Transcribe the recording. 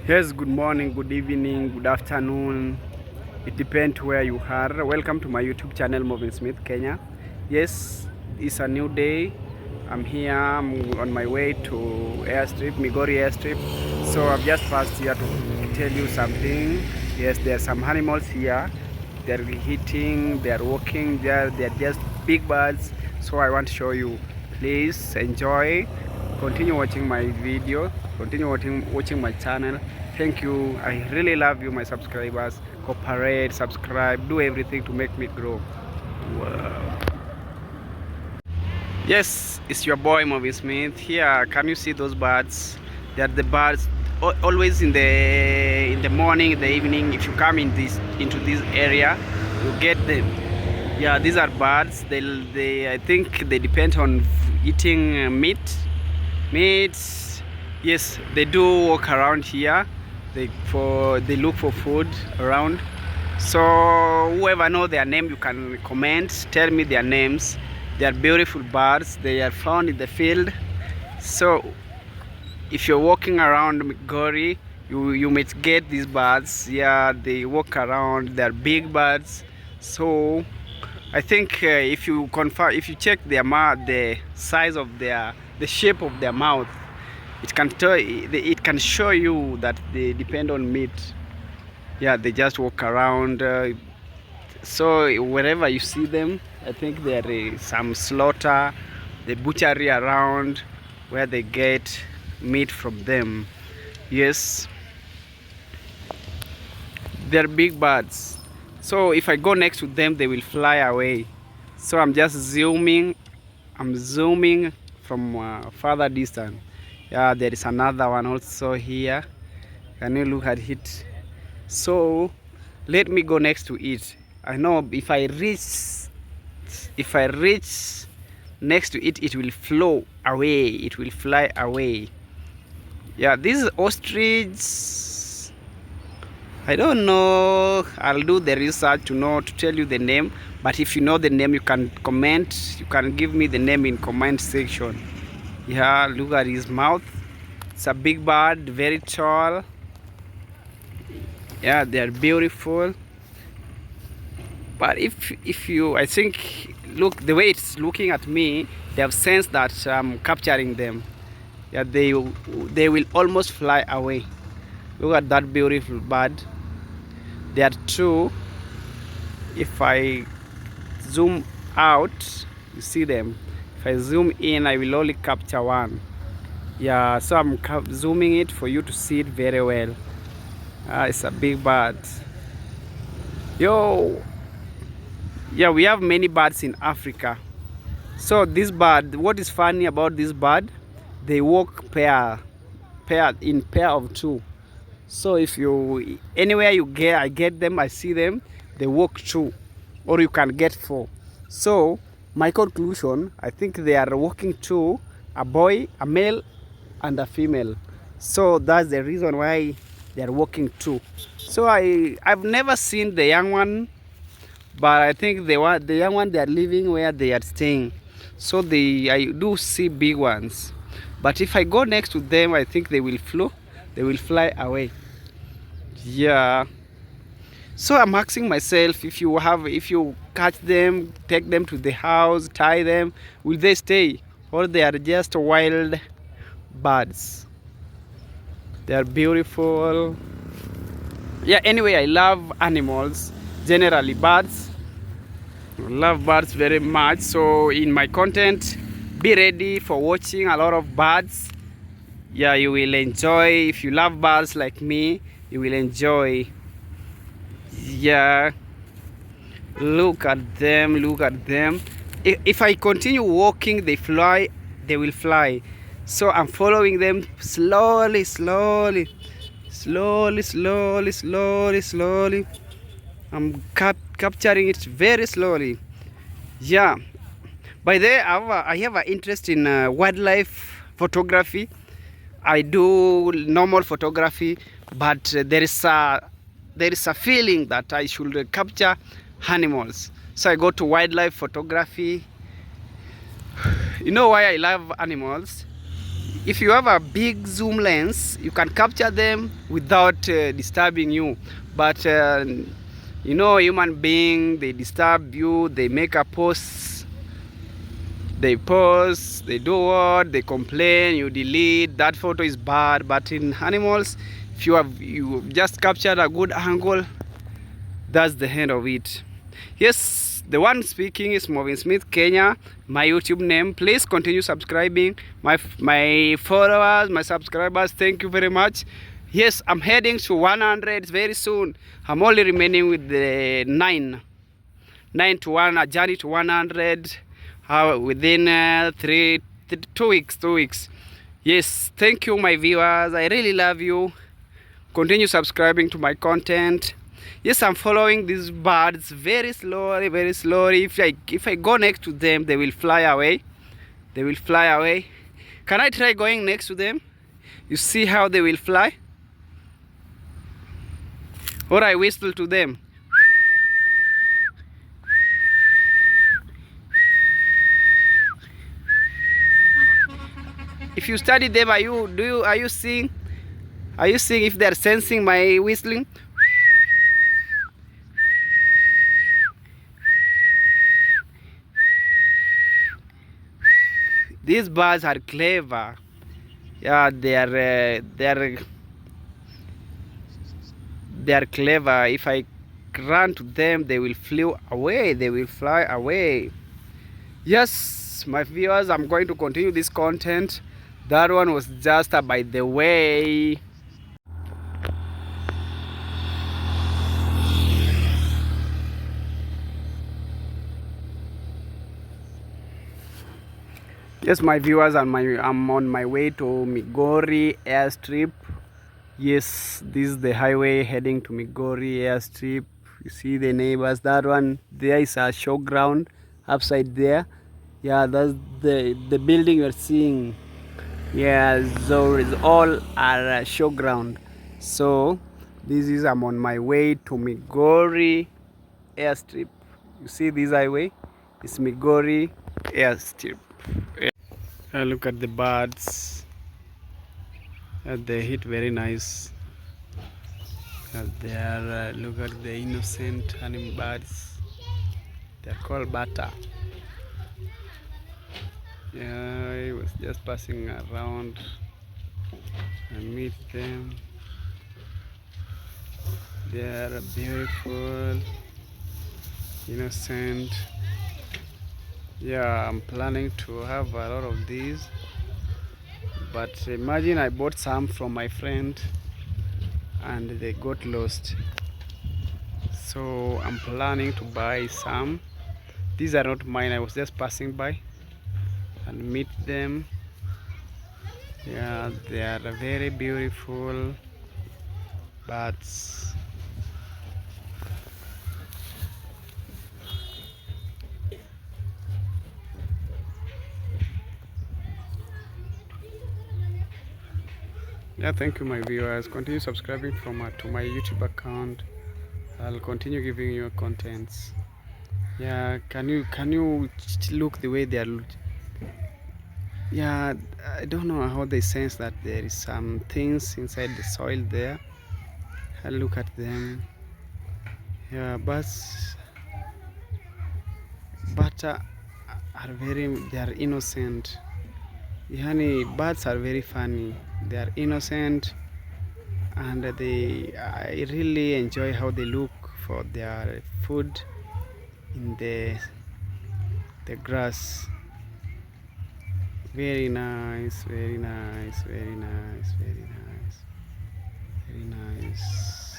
Yes, good morning, good evening, good afternoon. It depends where you are. Welcome to my YouTube channel, Moving Smith, Kenya. Yes, it's a new day. I'm here. I'm on my way to airstrip, Migori airstrip. So I've just passed here to tell you something. Yes, there are some animals here. They're eating, they're walking, they're just big birds. So I want to show you. Please enjoy. Continue watching my video. Continue watching my channel. Thank you. I really love you, my subscribers. Cooperate, subscribe, do everything to make me grow. Wow. Yes, it's your boy Movie Smith here. Can you see those birds? They are the birds always in the morning, in the evening. If you come into this area, you get them. Yeah, these are birds. They I think they depend on eating meat. Yes, they do walk around here. They look for food around. So whoever know their name, you can comment, tell me their names. They are beautiful birds. They are found in the field. So if you're walking around Migori, you might get these birds. Yeah, they walk around. They are big birds. So I think if you check their mouth, the size of the shape of their mouth, it can show you that they depend on meat. Yeah, they just walk around. So wherever you see them, I think there is some slaughter, the butchery around where they get meat from them. Yes, they're big birds. So if I go next to them, they will fly away. So I'm just zooming. I'm zooming from further distance. Yeah, there is another one also here. Can you look at it? So let me go next to it. I know if I reach next to it, it will flow away. It will fly away. Yeah, this is ostrich. I don't know. I'll do the research to tell you the name. But if you know the name, you can comment. You can give me the name in comment section. Yeah, look at his mouth. It's a big bird, very tall. Yeah, they're beautiful. But if you, I think, look the way it's looking at me, they have sensed that I'm capturing them. Yeah, they will almost fly away. Look at that beautiful bird. There are two. If I zoom out, you see them. If I zoom in, I will only capture one. Yeah, so I'm zooming it for you to see it very well. It's a big bird. Yo, yeah, we have many birds in Africa. So this bird, what is funny about this bird, they walk pair of two. So if you anywhere I get them, I see them, they walk two, or you can get four. So my conclusion, I think they are walking two, a boy, a male, and a female. So that's the reason why they are walking two. So I've never seen the young one, but I think the young one, they are living where they are staying. So I do see big ones, but if I go next to them, I think they will fly away. Yeah, so I'm asking myself, if you catch them, take them to the house, tie them, will they stay, or they are just wild birds? They are beautiful. Yeah, anyway, I love animals, generally birds. I love birds very much. So in my content, be ready for watching a lot of birds. Yeah, you will enjoy. If you love birds like me, you will enjoy. Yeah, look at them, look at them. If I continue walking, they will fly. So I'm following them slowly. I'm capturing it very slowly. Yeah, by the way, I have an interest in wildlife photography. I do normal photography, but there is a feeling that I should capture animals. So I go to wildlife photography. You know why I love animals? if you have a big zoom lens, you can capture them without disturbing you. But you know, human being, they disturb you, they make a post, they post, they do what, they complain, you delete, that photo is bad. But in animals, if you just captured a good angle, that's the end of it. Yes, the one speaking is Marvin Smith Kenya, my YouTube name. Please continue subscribing. My followers, my subscribers, thank you very much. Yes, I'm heading to 100 very soon. I'm only remaining with the 9 to 1, a journey to 100 within 2 weeks. 2 weeks. Yes, thank you, my viewers. I really love you. Continue subscribing to my content. Yes, I'm following these birds very slowly, very slowly. If I go next to them, they will fly away. They will fly away. Can I try going next to them? You see how they will fly? Or I whistle to them. If you study them, are you seeing if they are sensing my whistling? These birds are clever. Yeah, they are clever. If I run to them, they will fly away. They will fly away. Yes, my viewers, I'm going to continue this content. That one was just by the way. Yes, my viewers, I'm on my way to Migori airstrip. Yes, this is the highway heading to Migori airstrip. You see the neighbors. That one there is a showground upside there. Yeah, that's the building you're seeing. Yeah, so it's all our showground. So this is, I'm on my way to Migori airstrip. You see this highway? It's Migori airstrip. Look at the birds. They hit very nice. They are look at the innocent animal birds. They are called bata. Yeah, I was just passing around and meet them. They are beautiful, innocent. Yeah, I'm planning to have a lot of these, but imagine I bought some from my friend and they got lost, so I'm planning to buy some. These are not mine, I was just passing by and meet them. Yeah, they are very beautiful birds. Yeah, thank you, my viewers. Continue subscribing to my YouTube account. I'll continue giving you contents. Yeah, can you look the way they are? Yeah, I don't know how they sense that there is some things inside the soil there. I look at them. Yeah, but they are innocent. Yani, birds are very funny. They are innocent, and I really enjoy how they look for their food in the grass. Very nice, very nice, very nice, very nice, very nice.